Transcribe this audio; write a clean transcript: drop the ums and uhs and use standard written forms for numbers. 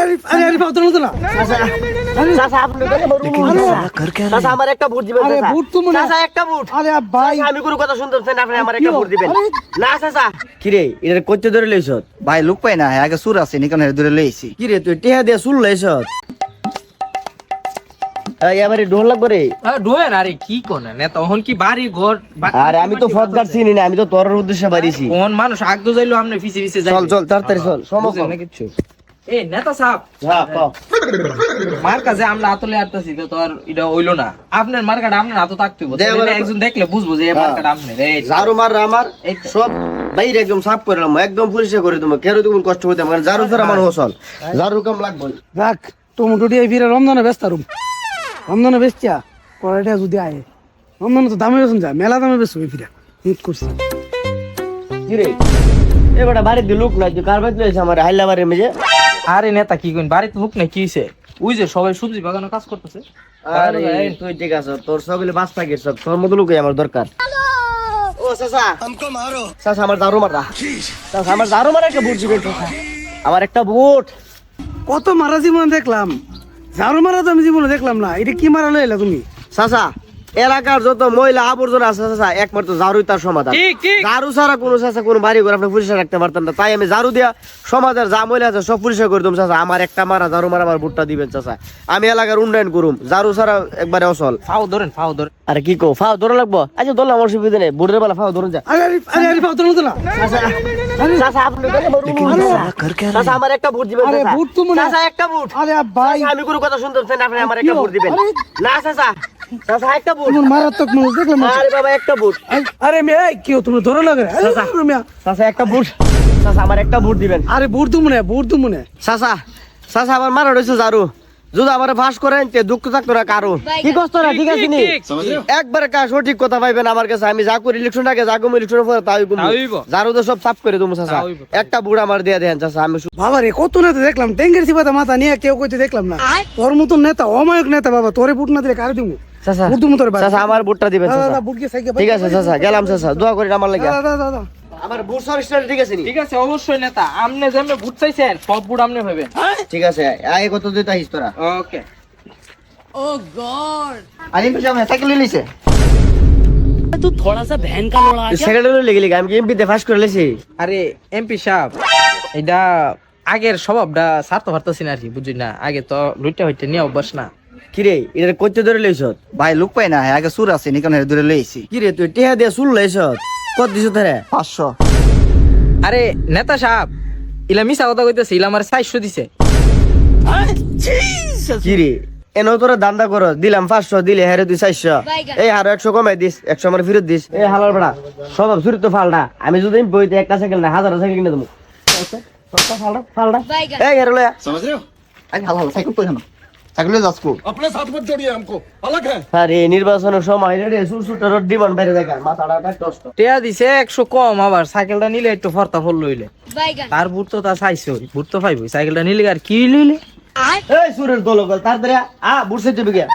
अरे अरे बात तो ना চাচা আপনি চাচা আমার একটা ভোট দিবেন আরে চাচা ভোট তো মনে চাচা একটা ভোট আরে ভাই চাচা, আমি কোনো কথা শুনতেছেন না, আপনি আমার একটা ভোট দিবেন আরে। না চাচা কি রে এটা কইতে ধরে লইছ ভাই লোক পাই না আগে সুর আছে নিকান দূরে লইছি কি রে তুই টিহা দিয়ে শুল লইছ এবারে ঢোল লাগবে রে ঢোয়েন আরে কি কোন না তখন কি বাড়ি ঘর আরে আমি তো ফদগার চিনি না, আমি তো তোর উদ্দেশ্যে বাড়িছি কোন মানুষ আগদো যাইলো আমনে ফিসে ফিসে যাই চল চল তাড়াতাড়ি চল সমস্যা বুঝলেন না কিচ্ছু এই নেতা সাহেব হ্যাঁ ক মার কাছে আমরা আতলে আরতাছি তো তোর এটা হইলো না আপনার মার্কাটা আপনার হাতে থাকতে হবে দে এবার। তাহলে একজন দেখলে বুঝবো যে এই মার্কাটা আপনার এই ঝাড়ু মার আমার এই তো। সব বাইরে একদম সাফ করে দিলাম, একদম পরিষ্কার করে দেবো, কেন তুমি কষ্ট হইতে আমার ঝাড়ু ছাড়া আমার হোসল ঝাড়ু কাম লাগবে দেখ টমেটো দিয়ে ফিরে রমজানে ব্যস্ত রুম রমজানে বেচছা কড়াইটা যদি আয় রমজানে তো দামে বেচুন যায় মেলা দামে বেচবো ফিরে হিট করছি কি রে এবারে বাড়িতে লোক নাই, তুই কার বাড়িতে লইছ আমার হাইলা বাড়ির মেজে? আরে নেতা কি কইন বাড়িতে হুক না কি হইছে ওই যে সবাই সবজি বাগানে কাজ করতেছে আরে তুই ঠিক আছে, তোর সকলে বাস থাকিস, তোর মতো লোকই আমার দরকার। ও চাচা চাচা আমার ঝাড়ু মারা, চাচা আমার ঝাড়ু মারা একটা বুট দিবেন চাচা, আমার একটা বুট। কত মারা জীবনে দেখলাম ঝাড়ু মারা তো আমি জীবনে দেখলাম না এটা কি মারা লইলা তুমি চাচা এলাকার যত ময়লা আবর্জনা আছে চাচা একমাত্র ঝাড়ুই তার সমাধান। ঠিক ঠিক ঝাড়ু ছাড়া কোনো চাচা কোনো বাড়ি ঘর আপনি পরিষ্কার রাখতে পারতেন না, তাই আমি ঝাড়ু দিয়া সমাজের যা ময়লা আছে সব পরিষ্কার করে দিম চাচা। আমার একটা মারা ঝাড়ু মারা আমার বুটটা দিবেন চাচা, আমি এলাকার উন্নয়ন করুম, ঝাড়ু ছাড়া একবারে অসল। ফাও ধরেন আরে কি কো ফাও ধরে লাগবো? আচ্ছা ধরলাম, আমার সুবিধা নেই, বুটের বেলা ফাও ধরুন যা। আরে আরে আরে আরে বাত তো না চাচা আপনি চাচা আমার একটা বুট দিবেন আরে চাচা। বুট তো মনে চাচা একটা বুট, আরে ভাই চাচা, আমি কোনো কথা শুনতেছেন না, আপনি আমার একটা বুট দিবেন না চাচা। চাচা একটা বুট, তোমার মারাত্মক মানুষ দেখলাম না। আরে বাবা একটা বুট, আরে মেয়ে কি তুমি ধরে লাগে চাচা একটা বুট, চাচা আমার একটা বুট দিবেন। আরে বুট তো মনে চাচা চাচা আমার মারা রয়েছে ঝাড়ু, যদি আমার ফাঁস করেন তে দুঃখ থাকতো না কারো, কি কষ্ট না, ঠিক আছে নি একবারে সঠিক কথা পাইবেন আমার কাছে। আমি যা করি ইলেকশন আগে যা করি ইলেকশন পরে তাই হইব। ঝাড়ু তো সব সাফ করে দেবো চাচা, হইব। একটা বুড় আমার দিয়ে দেন চাচা। আমি বাবা রে কত নেতা দেখলাম ট্যাঙ্কের সিপাতে মাথা নিয়ে কেউ কইতে দেখলাম না তোর মতন নেতা অমায়ক নেতা বাবা তোরে বুট না দিলে কারে দিমু চাচা বুট দিমু তোরে চাচা আমার বুটটা দিবেন চাচা। দাদা বুট গিয়ে সাইকেল ঠিক আছে চাচা, গেলাম চাচা, দোয়া করি আমার লাগে। দাদা দাদা আমার বুট সরিষ্কার ঠিক আছে নি? ঠিক আছে অবশ্যই নেতা আমনে যেমনে বুট চাইছেন সব বুট আমনে ভাবেন ঠিক আছে, আগে কত দিতে আহিস তোরা? ওকে আরে পিছনে সাইকেল লইছে तू थोड़ा सा बहन का लोड़ा आ गया সেকেন্ড লই গেলি, আমি কি এমপি তে ফাঁস করে লেছি? আরে এমপি সাহেব এটা আগের স্বভাবটা ছাড়তে পারতেছি না আর কি বুঝলি না আগে তো লুইটা হইতে নিয়ে অভ্যাস না কি রে এটা কইতে ধরে লইছ? ভাই লোক পাই না আগে সুর আছে নিকান দূরে লইছি কি রে তুই টিহা দিয়ে শুল লইছ? কত দিছ তোরে? 500 আরে নেতা সাহেব ইলা মিছা কথা কইতেছে ইলা আমার 400 দিছে কি রে এনো তোরা দান্দা কর, দিলাম 500 দিলে হেরে তুই 400, এই আরো 100 কমাই দিস, 100 আমার ফেরত দিস। এই হালার বড়া সব চুরি তো ফালটা, আমি যদি বইতে একটা সাইকেল না 1000 সাইকেল কিনে দেবো। ফালটা ফালটা এই হেরে লয়া समझ रहे हो আগে হাল হাল সাইকেল কই না সাইকেল লই যাচ্ছ अपने साथ मत जोड़िए हमको अलग है। আরে নির্বাচনের সময় রে সুরসুটার ডিমান্ড বাইরে দেখা মাথাটা কষ্ট। টিয়া দিছে 100 কম আবার সাইকেলটা নিলে একটু ফরতা ফল লইলে তার বুট তো তা চাইছে বুট তো পাইবই সাইকেলটা নিলে আর কি লইলে এই সুরের দলগল তাড়াতাড়ি বুঝতে যাবে গিয়া